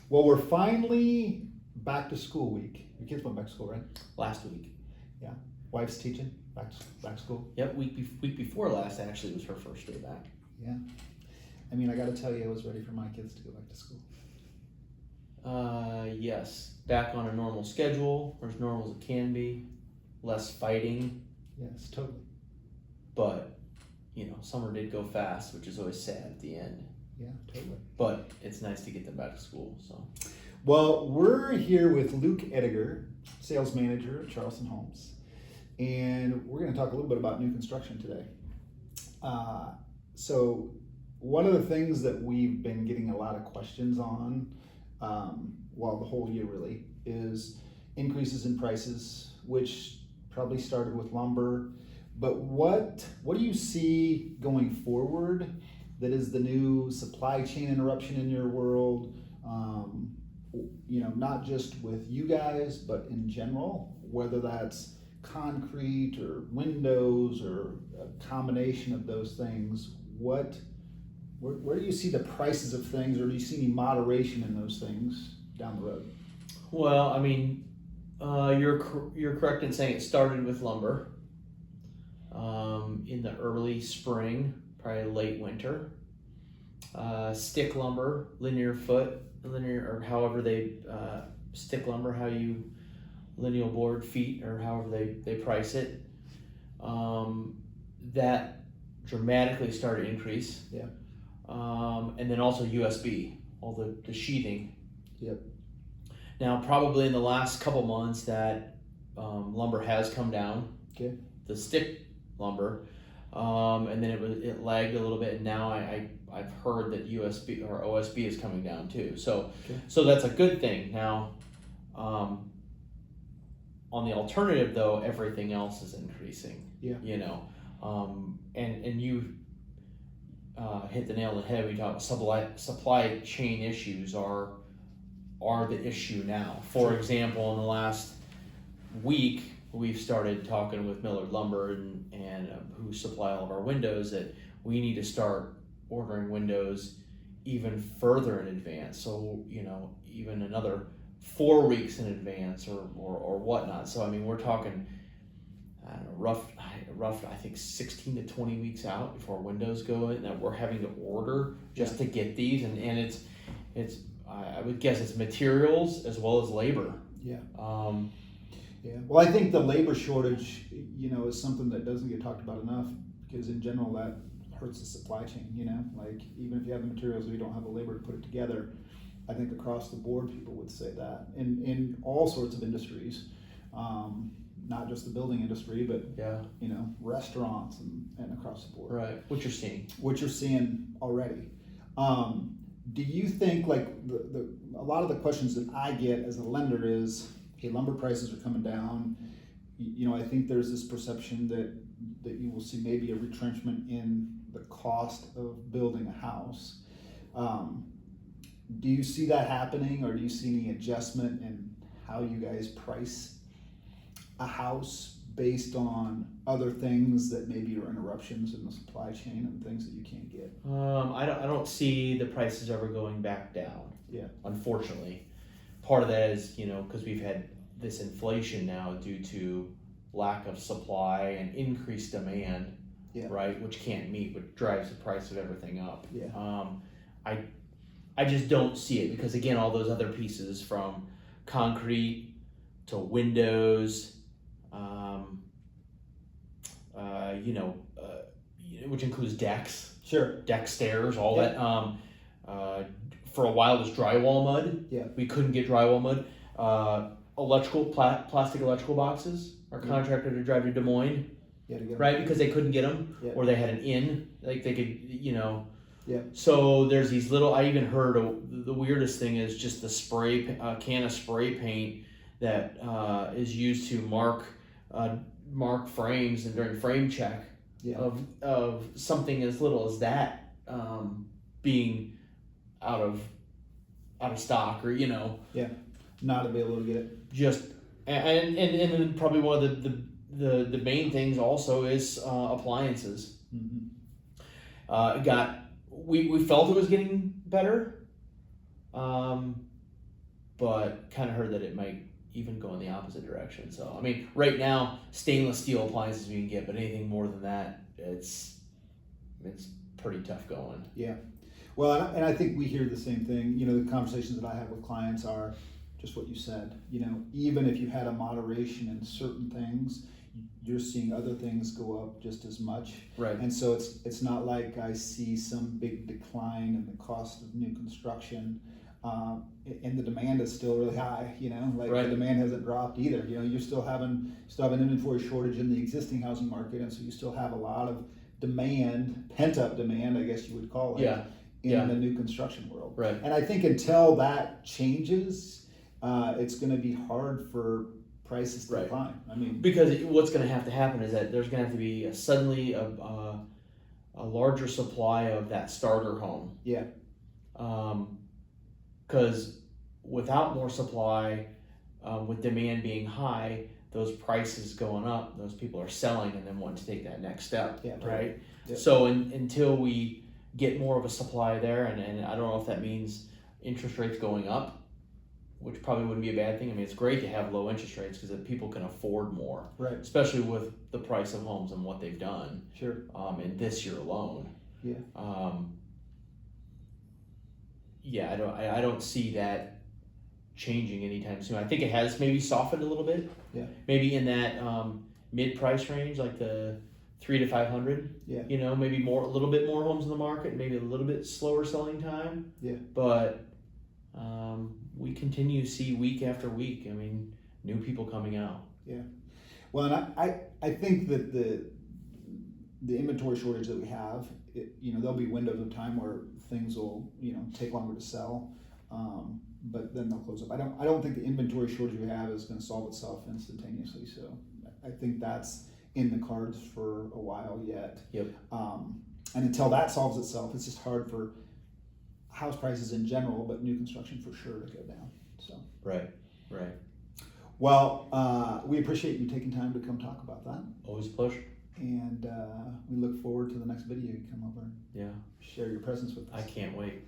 Well, we're finally back to school week. Your kids went back to school, right? Last week. Yeah. Wife's teaching back to school. Yep, week before last actually was her first day back. Yeah. I mean, I got to tell you, I was ready for my kids to go back to school. Yes, back on a normal schedule, or as normal as it can be, less fighting. Yes, totally. But, summer did go fast, which is always sad at the end. Yeah, totally. But it's nice to get them back to school, so. Well, we're here with Luke Ediger, sales manager at Charleston Homes. And we're going to talk a little bit about new construction today. So one of the things that we've been getting a lot of questions on, the whole year really, is increases in prices, which probably started with lumber. But what do you see going forward that is the new supply chain interruption in your world? Not just with you guys, but in general, whether that's concrete or windows or a combination of those things. Where do you see the prices of things, or do you see any moderation in those things down the road? Well, I mean, you're correct in saying it started with lumber in the early spring, probably late winter. Stick lumber, linear, or however they stick lumber, lineal board feet, or however they price it. That dramatically started to increase. Yeah. And then also USB, all the sheathing. Yep. Now, probably in the last couple months, that lumber has come down. Okay. The stick lumber, and then it lagged a little bit, and now I've heard that USB or OSB is coming down too. So Okay. So that's a good thing. Now, on the alternative though, everything else is increasing. Yeah. And you hit the nail on the head. We talk supply chain issues are the issue now. For example, in the last week, we've started talking with Millard Lumber and who supply all of our windows, that we need to start ordering windows even further in advance. So, even another 4 weeks in advance or whatnot. So, I mean, we're talking, I don't know, rough, I think 16 to 20 weeks out before windows go in, that we're having to order just to get these. And it's I would guess it's materials as well as labor. Yeah. Yeah. Well, I think the labor shortage, is something that doesn't get talked about enough, because in general that hurts the supply chain. Like, even if you have the materials, if you don't have the labor to put it together, I think across the board people would say that in all sorts of industries, not just the building industry, but restaurants and across the board. Right. What you're seeing already. Do you think, like, a lot of the questions that I get as a lender is, hey, lumber prices are coming down. I think there's this perception that you will see maybe a retrenchment in the cost of building a house. Do you see that happening, or do you see any adjustment in how you guys price a house based on other things that maybe are interruptions in the supply chain and things that you can't get? I don't see the prices ever going back down. Yeah. Unfortunately, part of that is because we've had this inflation now due to lack of supply and increased demand. Yeah. Right, which can't meet, which drives the price of everything up. Yeah. I just don't see it, because again, all those other pieces, from concrete to windows, which includes decks. Sure. Deck stairs, all that. For a while, it was drywall mud. Yeah. We couldn't get drywall mud. Plastic electrical boxes. Our contractor to drive to Des Moines. Right, because they couldn't get them, or they had an in, like they could, Yeah. So there's these little. I even heard the weirdest thing is just the can of spray paint that is used to mark frames and during frame check. Yeah. Of something as little as that being out of stock, or Not available to get it. just and then probably one of the main things also is appliances. Mm-hmm. We felt it was getting better, but kind of heard that it might even go in the opposite direction. So I mean, right now stainless steel appliances we can get, but anything more than that, it's pretty tough going. Yeah. Well, and I think we hear the same thing. You know, the conversations that I have with clients are just what you said. You know, even if you had a moderation in certain things, you're seeing other things go up just as much. Right. And so it's not like I see some big decline in the cost of new construction, and the demand is still really high. You know, like Right. the demand hasn't dropped either. You know, you still have an inventory shortage in the existing housing market, and so you still have a lot of demand, pent up demand, I guess you would call it. Yeah. In the new construction world. Right. And I think until that changes, it's going to be hard for prices to Right. decline. I mean, Because what's going to have to happen is that there's going to have to be suddenly a larger supply of that starter home. yeah, Because without more supply, with demand being high, those prices going up, those people are selling and then want to take that next step, Yeah, right? Yep. So until we get more of a supply there, and I don't know if that means interest rates going up, which probably wouldn't be a bad thing. I mean, it's great to have low interest rates because people can afford more, right, especially with the price of homes and what they've done sure, in this year alone. yeah, I don't see that changing anytime soon. I think it has maybe softened a little bit. Yeah. Maybe in that mid-price range, like the 300 to 500. Yeah. You know, maybe a little bit more homes in the market, maybe a little bit slower selling time. Yeah. But we continue to see week after week. I mean, new people coming out. yeah. Well, and I think that the inventory shortage that we have, you know, there'll be windows of time where things will, you know, take longer to sell, but then they'll close up. I don't think the inventory shortage we have is going to solve itself instantaneously. So I think that's in the cards for a while yet. Yep. And until that solves itself, it's just hard for house prices in general, but new construction for sure to go down. So Right. well, we appreciate you taking time to come talk about that, Always a pleasure. and we look forward to the next video you come over and Yeah. share your presence with us. I can't wait.